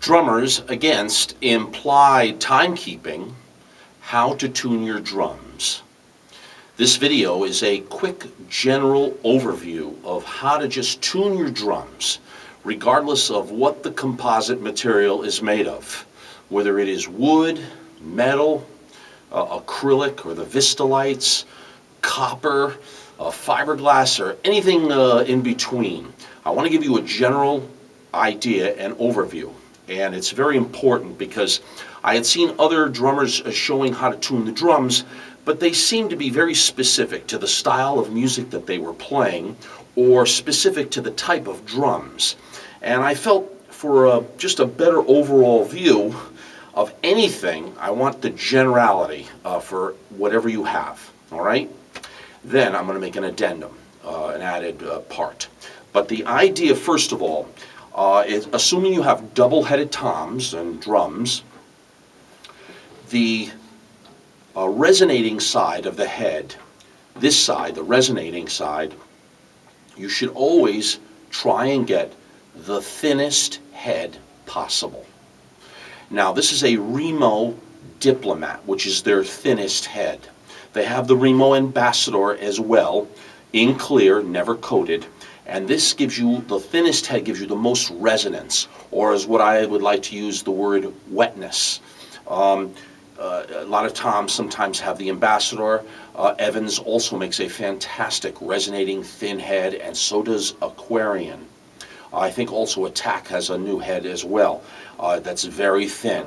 Drummers against implied timekeeping, how to tune your drums. This video is a quick general overview of how to just tune your drums, regardless of what the composite material is made of, whether it is wood, metal, acrylic, or the Vistalites, copper, fiberglass, or anything in between. I want to give you a general idea and overview. And it's very important because I had seen other drummers showing how to tune the drums, but they seemed to be very specific to the style of music that they were playing or specific to the type of drums. And I felt for just a better overall view of anything, I want the generality for whatever you have, all right? Then I'm going to make an addendum, an added part. But the idea, first of all, is assuming you have double-headed toms and drums, the resonating side of the head, this side, the resonating side, you should always try and get the thinnest head possible. Now, this is a Remo Diplomat, which is their thinnest head. They have the Remo Ambassador as well, in clear, never coated. And this gives you, the thinnest head gives you the most resonance, or as what I would like to use the word wetness. A lot of toms sometimes have the Ambassador. Evans also makes a fantastic resonating thin head, and so does Aquarian. I think also Attack has a new head as well that's very thin.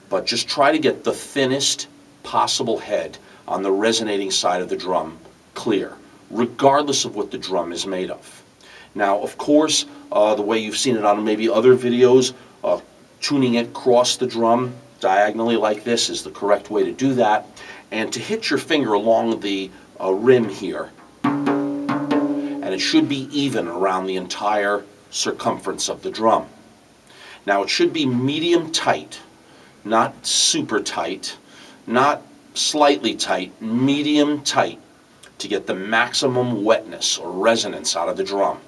But just try to get the thinnest possible head on the resonating side of the drum clear, regardless of what the drum is made of. Now, of course, the way you've seen it on maybe other videos, tuning it across the drum diagonally like this is the correct way to do that. And to hit your finger along the rim here, and it should be even around the entire circumference of the drum. Now, it should be medium tight, not super tight, not slightly tight, medium tight, to get the maximum wetness or resonance out of the drum,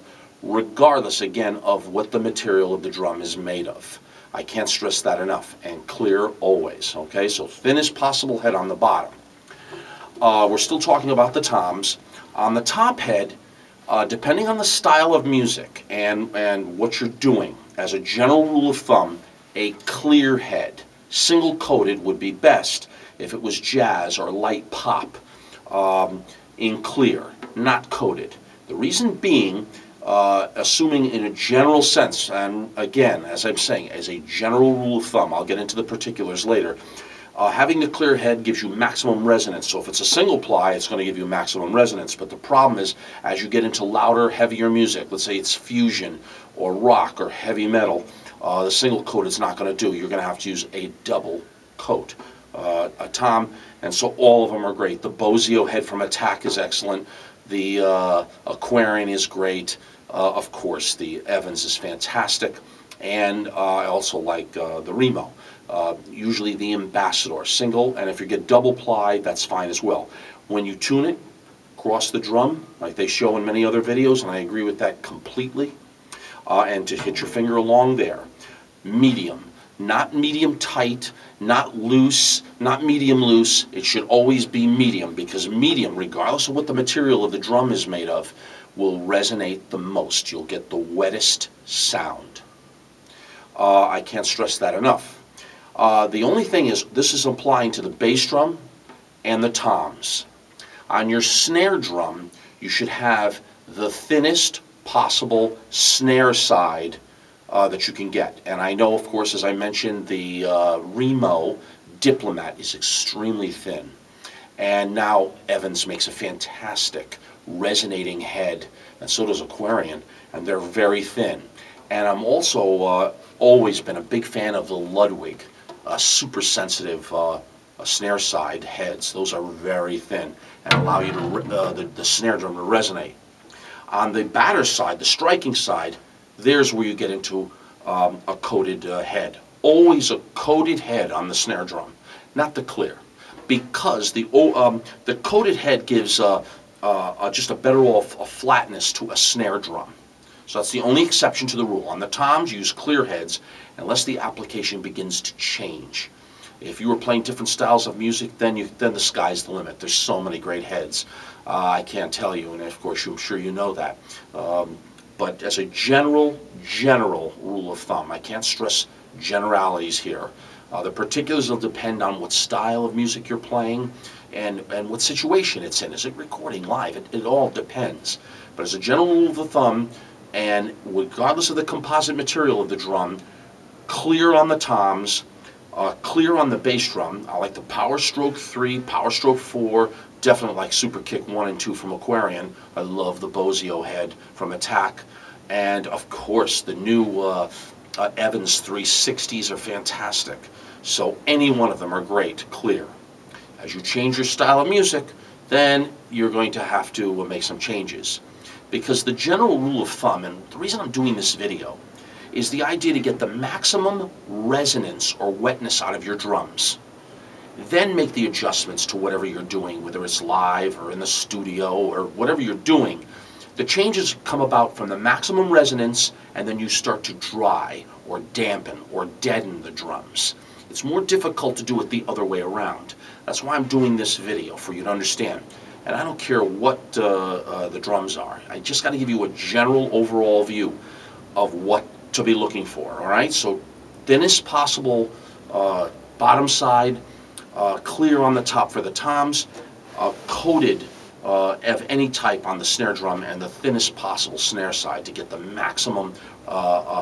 regardless, again, of what the material of the drum is made of. I can't stress that enough. And clear always, okay? So thinnest possible head on the bottom. We're still talking about the toms. On the top head, depending on the style of music and what you're doing, as a general rule of thumb, a clear head, single-coated would be best if it was jazz or light pop, in clear, not coated. The reason being, assuming in a general sense, and again, as I'm saying, as a general rule of thumb, I'll get into the particulars later, having the clear head gives you maximum resonance. So if it's a single ply, it's going to give you maximum resonance. But the problem is, as you get into louder, heavier music, let's say it's fusion or rock or heavy metal, the single coat is not going to do. You're going to have to use a double coat, a tom, and so all of them are great. The Bozio head from Attack is excellent. The Aquarian is great. Of course, the Evans is fantastic. And I also like the Remo. Usually the Ambassador, single, and if you get double ply, that's fine as well. When you tune it across the drum, like they show in many other videos, and I agree with that completely, and to hit your finger along there, medium. Not medium tight, not loose, not medium loose. It should always be medium, because medium, regardless of what the material of the drum is made of, will resonate the most. You'll get the wettest sound. I can't stress that enough. The only thing is, this is applying to the bass drum and the toms. On your snare drum, you should have the thinnest possible snare side that you can get. And I know, of course, as I mentioned, the Remo Diplomat is extremely thin. And now Evans makes a fantastic resonating head, and so does Aquarian, and they're very thin. And I'm also always been a big fan of the Ludwig, super sensitive snare side heads. Those are very thin and allow you to the snare drum to resonate. On the batter side, the striking side, there's where you get into a coated head. Always a coated head on the snare drum, not the clear, because the coated head gives just a better off a flatness to a snare drum. So that's the only exception to the rule. On the toms, use clear heads unless the application begins to change. If you were playing different styles of music, then the sky's the limit. There's so many great heads. I can't tell you, and of course I'm sure you know that. But as a general rule of thumb, I can't stress generalities here. The particulars will depend on what style of music you're playing and what situation it's in. Is it recording live? It all depends. But as a general rule of thumb, and regardless of the composite material of the drum, clear on the toms, clear on the bass drum. I like the Power Stroke 3, Power Stroke 4, definitely like Super Kick 1 and 2 from Aquarian. I love the Bozio head from Attack. And of course, the new Evans 360s are fantastic. So any one of them are great, clear. As you change your style of music, then you're going to have to make some changes. Because the general rule of thumb, and the reason I'm doing this video, is the idea to get the maximum resonance or wetness out of your drums. Then make the adjustments to whatever you're doing, whether it's live or in the studio or whatever you're doing. The changes come about from the maximum resonance, and then you start to dry or dampen or deaden the drums. It's more difficult to do it the other way around. That's why I'm doing this video, for you to understand. And I don't care what the drums are. I just got to give you a general overall view of what to be looking for, all right? So thinnest possible bottom side, clear on the top for the toms, coated of any type on the snare drum, and the thinnest possible snare side to get the maximum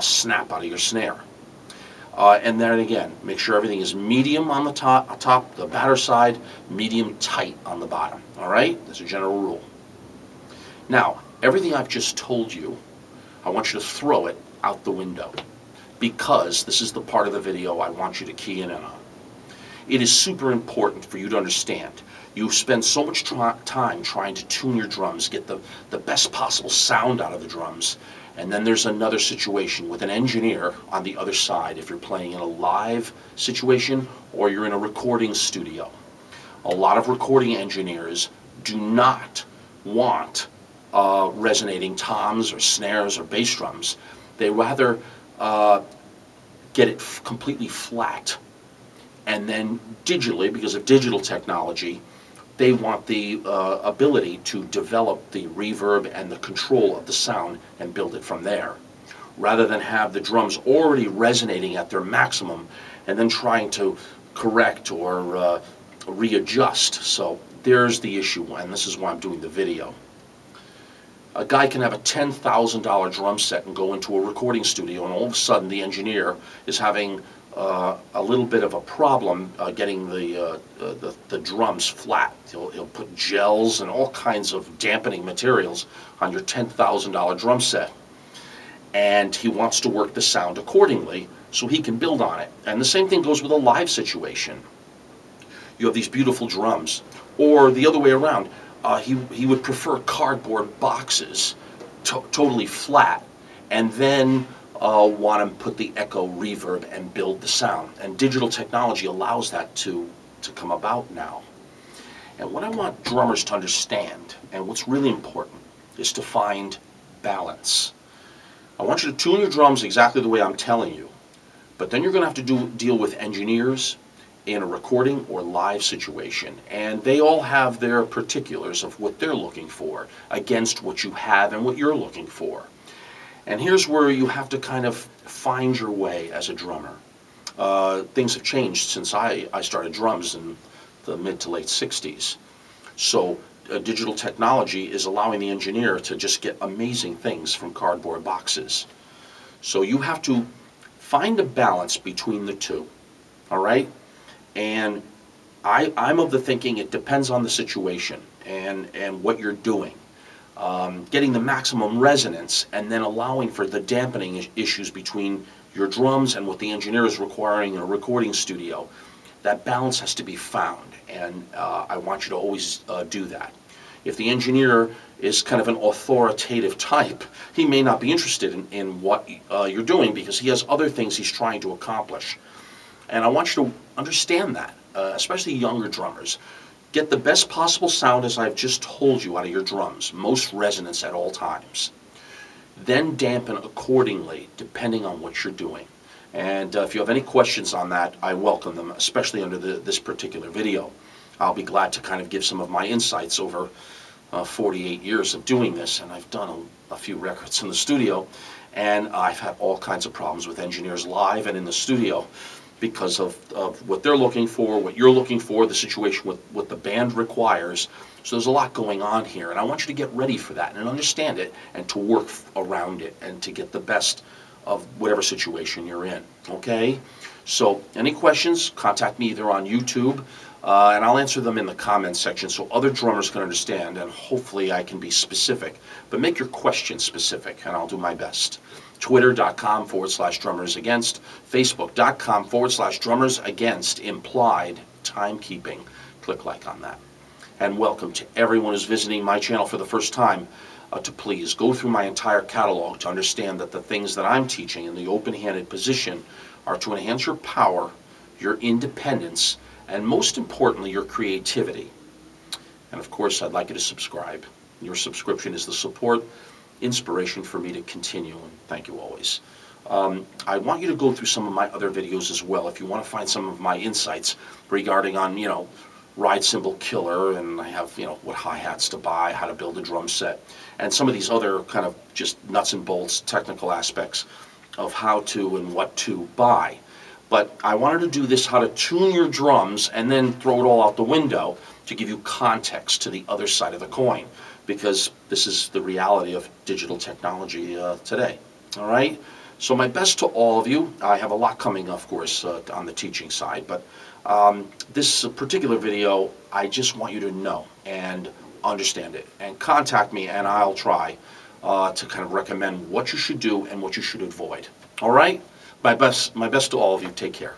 snap out of your snare. And then again, make sure everything is medium on the top, the batter side, medium tight on the bottom, all right? That's a general rule. Now, everything I've just told you, I want you to throw it out the window, because this is the part of the video I want you to key in on. It is super important for you to understand. You spend so much time trying to tune your drums, get the best possible sound out of the drums, and then there's another situation with an engineer on the other side if you're playing in a live situation or you're in a recording studio. A lot of recording engineers do not want resonating toms or snares or bass drums. They rather get it completely flat, and then digitally, because of digital technology, they want the ability to develop the reverb and the control of the sound and build it from there, rather than have the drums already resonating at their maximum and then trying to correct or readjust. So there's the issue, and this is why I'm doing the video. A guy can have a $10,000 drum set and go into a recording studio, and all of a sudden the engineer is having a little bit of a problem getting the drums flat. He'll put gels and all kinds of dampening materials on your $10,000 drum set, and he wants to work the sound accordingly so he can build on it. And the same thing goes with a live situation. You have these beautiful drums, or the other way around. He would prefer cardboard boxes, totally flat, and then want to put the echo reverb and build the sound. And digital technology allows that to come about now. And what I want drummers to understand, and what's really important, is to find balance. I want you to tune your drums exactly the way I'm telling you, but then you're going to have to deal with engineers in a recording or live situation, and they all have their particulars of what they're looking for against what you have and what you're looking for. And here's where you have to kind of find your way as a drummer. Things have changed since I started drums in the mid to late 60s. So digital technology is allowing the engineer to just get amazing things from cardboard boxes. So you have to find a balance between the two, all right? And I'm of the thinking it depends on the situation and what you're doing. Getting the maximum resonance and then allowing for the dampening issues between your drums and what the engineer is requiring in a recording studio. That balance has to be found, and I want you to always do that. If the engineer is kind of an authoritative type, he may not be interested in what you're doing because he has other things he's trying to accomplish. And I want you to understand that, especially younger drummers. Get the best possible sound, as I've just told you, out of your drums, most resonance at all times. Then dampen accordingly, depending on what you're doing. And if you have any questions on that, I welcome them, especially under this particular video. I'll be glad to kind of give some of my insights over 48 years of doing this, and I've done a few records in the studio, and I've had all kinds of problems with engineers live and in the studio because of what they're looking for, what you're looking for, the situation with what the band requires. So there's a lot going on here, and I want you to get ready for that and understand it and to work around it and to get the best of whatever situation you're in, okay? So any questions, contact me either on YouTube, and I'll answer them in the comments section so other drummers can understand, and hopefully I can be specific. But make your question specific, and I'll do my best. Twitter.com/drummersagainst, Facebook.com/drummersagainst, implied timekeeping. Click like on that. And welcome to everyone who's visiting my channel for the first time. To please go through my entire catalog to understand that the things that I'm teaching in the open-handed position are to enhance your power, your independence, and most importantly, your creativity. And of course, I'd like you to subscribe. Your subscription is the support, inspiration for me to continue, and thank you always. I want you to go through some of my other videos as well if you want to find some of my insights regarding on, ride cymbal killer, and I have, what hi-hats to buy, how to build a drum set, and some of these other kind of just nuts and bolts technical aspects of how to and what to buy. But I wanted to do this, how to tune your drums, and then throw it all out the window to give you context to the other side of the coin, because this is the reality of digital technology today. All right? So my best to all of you. I have a lot coming, of course, on the teaching side, but this particular video, I just want you to know and understand it, and contact me, and I'll try to kind of recommend what you should do and what you should avoid. All right? My best to all of you. Take care.